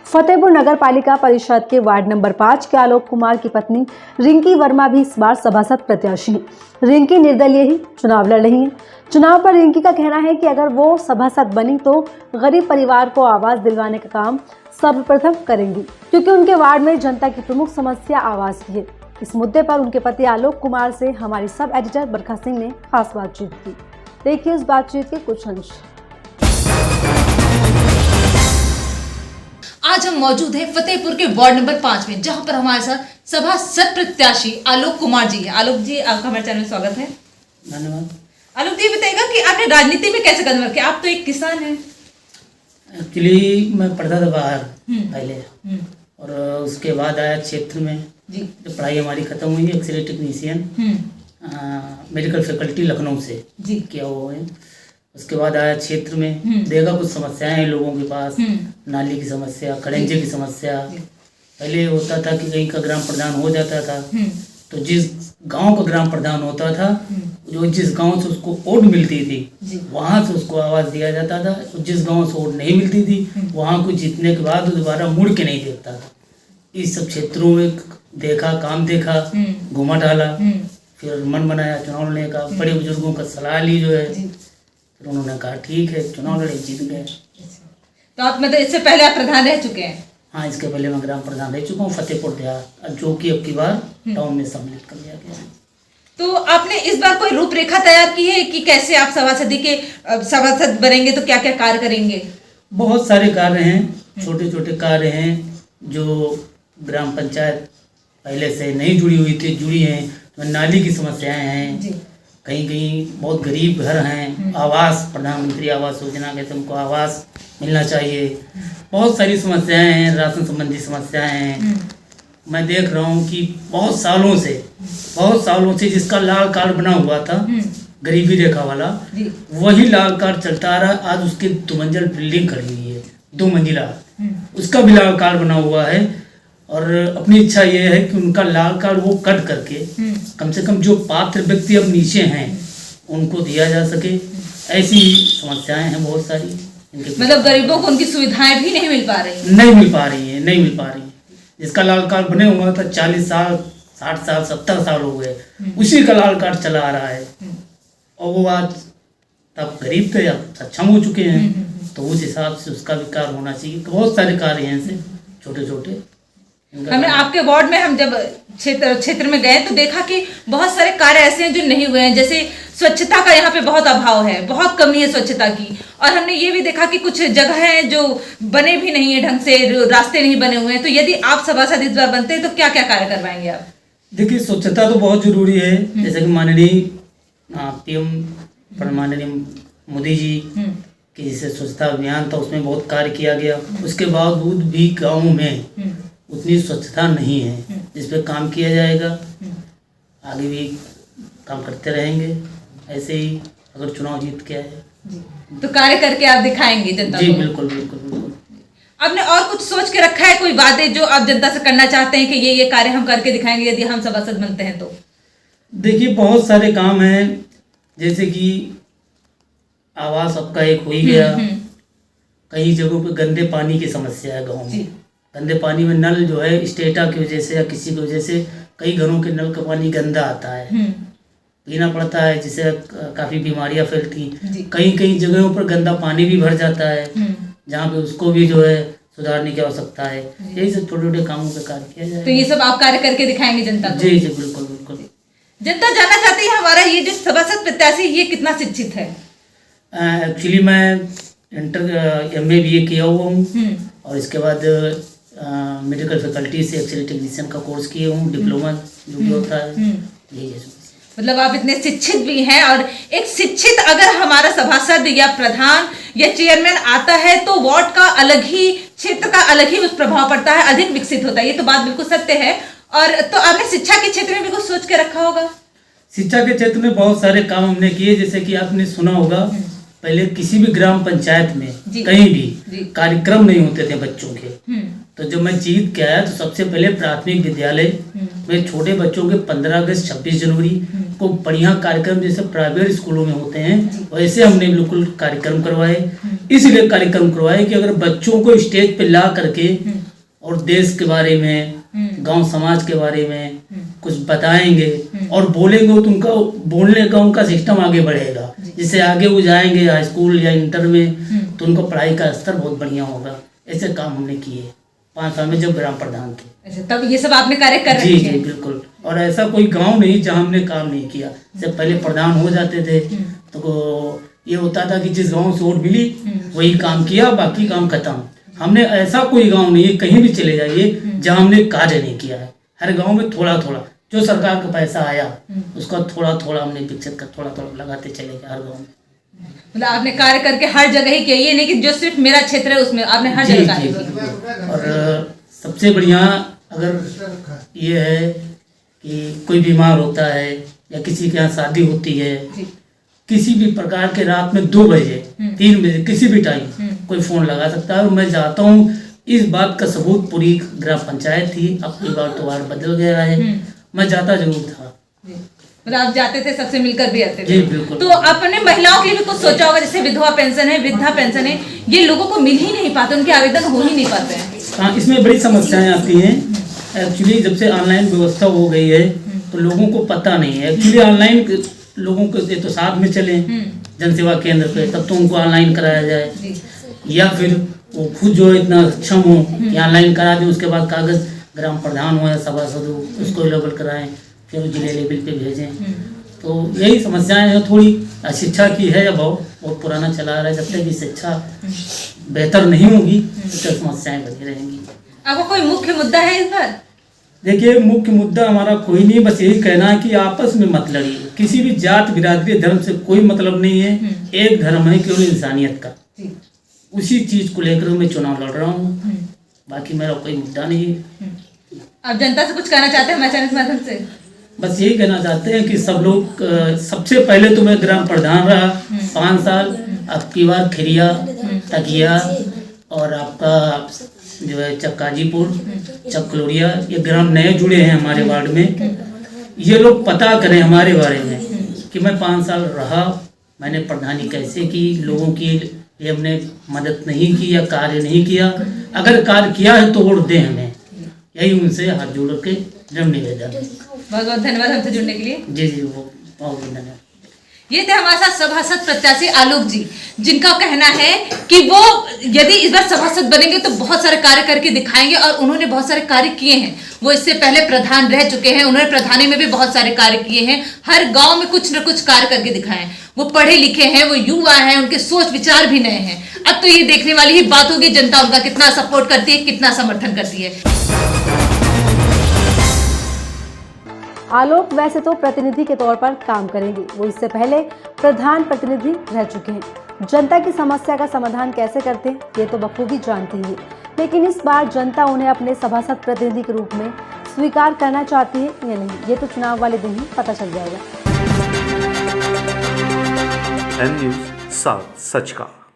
फतेहपुर नगर पालिका परिषद के वार्ड नंबर 5 के आलोक कुमार की पत्नी रिंकी वर्मा भी इस बार सभासद प्रत्याशी हैं। रिंकी निर्दलीय ही चुनाव लड़ रही हैं। चुनाव पर रिंकी का कहना है कि अगर वो सभासद बनी तो गरीब परिवार को आवास दिलवाने का काम सर्वप्रथम करेंगी, क्योंकि उनके वार्ड में जनता की प्रमुख समस्या आवास की है। इस मुद्दे पर उनके पति आलोक कुमार से हमारी सब एडिटर बरखा सिंह ने खास बातचीत की। देखिए इस बातचीत के कुछ अंश। आज हम मौजूद हैं फतेहपुर के वार्ड नंबर 5 में, जहां पर हमारे साथ सभासद प्रत्याशी आलोक कुमार जी है। आलोक जी, आपका हमारे चैनल में स्वागत है। धन्यवाद। आलोक जी बताइएगा कि आपने राजनीति में कैसे कदम रखे? आप तो एक किसान हैं। एक्चुअली मैं पढ़ता था बाहर पहले, और उसके बाद आया क्षेत्र में जी। जब पढ़ाई हमारी खत्म हुई, x-ray technician medical faculty Lucknow से जी किया हुआ है। उसके बाद आया क्षेत्र में, देखा कुछ समस्याएं हैं लोगों के पास, नाली की समस्या, खड़ंजे की समस्या। पहले होता था कि कहीं का ग्राम प्रधान हो जाता था तो जिस गांव का ग्राम प्रधान होता था, जो जिस गांव से उसको वोट मिलती थी वहां से उसको आवाज दिया जाता था। जिस गांव से वोट नहीं मिलती थी वहां को जीतने के बाद दोबारा मुड़ के नहीं देखता था। इस सब क्षेत्रों में देखा, काम देखा, घुमा डाला, फिर मन बनाया चुनाव लड़ने का। बड़े बुजुर्गों का सलाह ली जो है, फिर उन्होंने कहा ठीक है चुनाव लड़े, जीत गए। तो आप मतलब इससे पहले आप प्रधान रह चुके हैं? हाँ, इसके पहले मैं ग्राम प्रधान रह चुका हूँ फतेहपुर देहात, जो कि अब की बार टाउन में सम्मिलित कर दिया गया है। तो आपने इस बार कोई रूपरेखा तैयार की है कि कैसे आप सभासद बनेंगे, तो क्या क्या कार्य करेंगे? बहुत सारे कार्य हैं, छोटे छोटे कार्य हैं जो ग्राम पंचायत पहले से नहीं जुड़ी हुई थी, जुड़ी हैं। तो नाली की समस्याएं हैं, कहीं कहीं बहुत गरीब घर हैं, आवास, प्रधानमंत्री आवास योजना के तुमको आवास मिलना चाहिए। बहुत सारी समस्याएं हैं, राशन संबंधी समस्याएं हैं। मैं देख रहा हूँ कि बहुत सालों से जिसका लाल कार्ड बना हुआ था, गरीबी रेखा वाला, वही लाल कार्ड चलता आ रहा। आज उसकी 2 मंजिल बिल्डिंग खड़ी हुई है, 2 मंजिला, उसका भी लाल कार्ड बना हुआ है। और अपनी इच्छा ये है कि उनका लाल कार्ड वो कट करके कम से कम जो पात्र व्यक्ति अब नीचे हैं उनको दिया जा सके। ऐसी समस्याएं हैं बहुत सारी। मतलब गरीबों को उनकी सुविधाएं भी नहीं मिल पा रही? नहीं मिल पा रही है। जिसका लाल कार्ड बने हुआ था 40 साल, 60 साल, 70 साल हो गए, उसी का लाल कार्ड चला आ रहा है। और वो आज तब गरीब थे, अब सक्षम हो चुके हैं, तो उस हिसाब से उसका भी कार्य होना चाहिए। तो बहुत सारे कार्य हैं ऐसे छोटे छोटे। हमने आपके वार्ड में, हम जब क्षेत्र में गए तो देखा कि बहुत सारे कार्य ऐसे हैं जो नहीं हुए हैं। जैसे स्वच्छता का यहाँ पे बहुत अभाव है, बहुत कमी है स्वच्छता की। और हमने ये भी देखा कि कुछ जगह हैं जो बने भी नहीं है ढंग से, रास्ते नहीं बने हुए हैं। तो यदि आप सभासद इस बार बनते हैं तो क्या क्या कार्य करवाएंगे आप? देखिए, स्वच्छता तो बहुत जरूरी है। जैसे कि माननीय पीएम माननीय मोदी जी की जैसे स्वच्छता अभियान था, उसमें बहुत कार्य किया गया। उसके बावजूद भी गाँव में उतनी स्वच्छता नहीं है, जिस पे काम किया जाएगा। आगे भी काम करते रहेंगे ऐसे ही, अगर चुनाव जीत के आए तो कार्य करके आप दिखाएंगे जनता को? जी बिल्कुल बिल्कुल बिल्कुल। आपने और कुछ सोच के रखा है, कोई वादे जो आप जनता से करना चाहते हैं कि ये कार्य हम करके दिखाएंगे यदि हम सभासद बनते हैं तो? देखिए, बहुत सारे काम हैं, जैसे कि आवास सबका एक हो ही गया। कई जगहों पे गंदे पानी की समस्या है गाँव में। गंदे पानी में नल जो है स्टेटा की वजह से या किसी की वजह से कई घरों के नल का पानी गंदा आता है, पीना पड़ता है, जिससे काफ़ी बीमारियां फैलती। कई जगहों पर गंदा पानी भी भर जाता है, जहाँ पे उसको भी जो है सुधारने की आवश्यकता है। यही सब छोटे छोटे कामों पे कार्य किया जाए। तो ये सब आप कार्य करके दिखाएंगे जनता को? जी जी बिल्कुल बिल्कुल। जनता जानना चाहती है हमारा ये जो सभासद प्रत्याशी ये कितना शिक्षित है? एक्चुअली मैं इंटर MA BA किया हुआ हूँ, और इसके बाद मेडिकल फैकल्टी से एक्सरे टेक्नीशियन का कोर्स किए हूँ, डिप्लोमा जो भी होता है। यही है। मतलब आप इतने शिक्षित भी हैं, और एक शिक्षित अगर हमारा सभासद या प्रधान या चेयरमैन आता है तो वार्ड का अलग ही, क्षेत्र का अलग ही उस प्रभाव पड़ता है, अधिक विकसित होता है। ये तो बात बिल्कुल सत्य है। और तो आपने शिक्षा के क्षेत्र में भी कुछ सोच के रखा होगा? शिक्षा के क्षेत्र में बहुत सारे काम हमने किए। जैसे कि आपने सुना होगा, पहले किसी भी ग्राम पंचायत में कहीं भी कार्यक्रम नहीं होते थे बच्चों के, तो जब मैं जीत के आया तो सबसे पहले प्राथमिक विद्यालय में छोटे बच्चों के 15 अगस्त 26 जनवरी को बढ़िया कार्यक्रम जैसे प्राइवेट स्कूलों में होते हैं वैसे हमने बिल्कुल कार्यक्रम करवाए। इसलिए कार्यक्रम करवाए कि अगर बच्चों को स्टेज पे ला करके और देश के बारे में, गांव समाज के बारे में कुछ बताएंगे और बोलेंगे तो उनका बोलने का उनका सिस्टम आगे बढ़ेगा, जिससे आगे वो जाएंगे हाई स्कूल या इंटर में तो उनका पढ़ाई का स्तर बहुत बढ़िया होगा। ऐसे काम हमने किए 5 साल में जब ग्राम प्रधान थे। अच्छा, तब ये सब आपने कार्य कर रखे हैं? जी बिल्कुल। और ऐसा कोई गांव नहीं जहां हमने काम नहीं किया। जब पहले प्रधान हो जाते थे तो ये होता था कि जिस गांव से वोट मिली वही काम किया, बाकी काम खत्म। हमने ऐसा कोई गांव नहीं है, कहीं भी चले जाइए जहां हमने कार्य नहीं किया है। हर गांव में थोड़ा थोड़ा जो सरकार का पैसा आया उसका थोड़ा थोड़ा हमने विकसित कर थोड़ा थोड़ा लगाते चले गए हर गाँव में। मतलब आपने कार्य करके हर जगह ही किया, ये नहीं कि जो सिर्फ मेरा क्षेत्र है उसमें आपने हर जगह कार्य किया। और सबसे बढ़िया अगर ये है कि कोई बीमार होता है या किसी के यहाँ शादी होती है, किसी भी प्रकार के रात में 2 बजे 3 बजे किसी भी टाइम कोई फोन लगा सकता है। और मैं चाहता हूँ इस बात का सबूत पूरी ग्राम पंचायत थी, अब की बार तो वार्ड बदल गया है, मैं जाता जरूर था। मतलब आप जाते थे, सबसे मिलकर भी आते थे? जी बिल्कुल। तो आपने महिलाओं के लिए भी कुछ सोचा होगा, जैसे विधवा पेंशन है, वृद्धा पेंशन है, ये लोगों को मिल ही नहीं पाते, उनके आवेदन हो ही नहीं पाते हैं। हाँ, इसमें बड़ी समस्याएं आती हैं। एक्चुअली जब से ऑनलाइन व्यवस्था हो गई है तो लोगों को पता नहीं है। एक्चुअली ऑनलाइन लोगों को तो साथ में चले जन सेवा केंद्र पे, तब तो उनको ऑनलाइन कराया जाए, या फिर वो खुद जो है इतना सक्षम हो कि ऑनलाइन करा दें, उसके बाद कागज ग्राम प्रधान हो या सभासद हो उसको लेवल कराएं, फिर वो जिले लेवल पे भेजें। तो यही समस्याएं हैं थोड़ी। शिक्षा की है या बहुत पुराना चला आ रहा है, जब तक ये शिक्षा बेहतर नहीं होगी तो समस्याएं बनी रहेंगी। आपको कोई मुख्य मुद्दा है इस बार? देखिए, मुख्य मुद्दा हमारा कोई नहीं, बस यही कहना है कि आपस में मत लड़िए। किसी भी जात बिरादरी धर्म से कोई मतलब नहीं है, एक धर्म है केवल इंसानियत का। उसी चीज को लेकर मैं चुनाव लड़ रहा हूँ, बाकी मेरा कोई मुद्दा नहीं है। आप जनता से कुछ कहना चाहते हैं हमारे चैनल के माध्यम से? बस यही कहना चाहते हैं कि सब लोग सबसे पहले तो मैं ग्राम प्रधान रहा 5 साल, अब की बार खिरिया, तकिया और आपका जो है चक्काजीपुर, चकलोरिया, ये ग्राम नए जुड़े हैं हमारे वार्ड में। ये लोग पता करें हमारे बारे में कि मैं 5 साल रहा, मैंने प्रधानी कैसे की, लोगों की ये हमने मदद नहीं की या कार्य नहीं किया। अगर कार्य किया है तो वोट दें हमें, यही उनसे हाथ जोड़ के जब निवेदन। बहुत बहुत धन्यवाद हमसे जुड़ने के लिए। जी जी, वो बहुत धन्यवाद। ये थे हमारे साथ सभासद प्रत्याशी आलोक जी, जिनका कहना है कि वो यदि इस बार सभासद बनेंगे तो बहुत सारे कार्य करके दिखाएंगे, और उन्होंने बहुत सारे कार्य किए हैं। वो इससे पहले प्रधान रह चुके हैं, उन्होंने प्रधानी में भी बहुत सारे कार्य किए हैं, हर गांव में कुछ न कुछ कार्य करके दिखाए हैं। वो पढ़े लिखे हैं, वो युवा हैं, उनके सोच विचार भी नए हैं। अब तो ये देखने वाली ही बात होगी जनता उनका कितना सपोर्ट करती है, कितना समर्थन करती है। आलोक वैसे तो प्रतिनिधि के तौर पर काम करेंगे, वो इससे पहले प्रधान प्रतिनिधि रह चुके हैं। जनता की समस्या का समाधान कैसे करते हैं ये तो बखूबी जानती है, लेकिन इस बार जनता उन्हें अपने सभासद प्रतिनिधि के रूप में स्वीकार करना चाहती है या नहीं, ये तो चुनाव वाले दिन ही पता चल जाएगा। N News साथ सच का।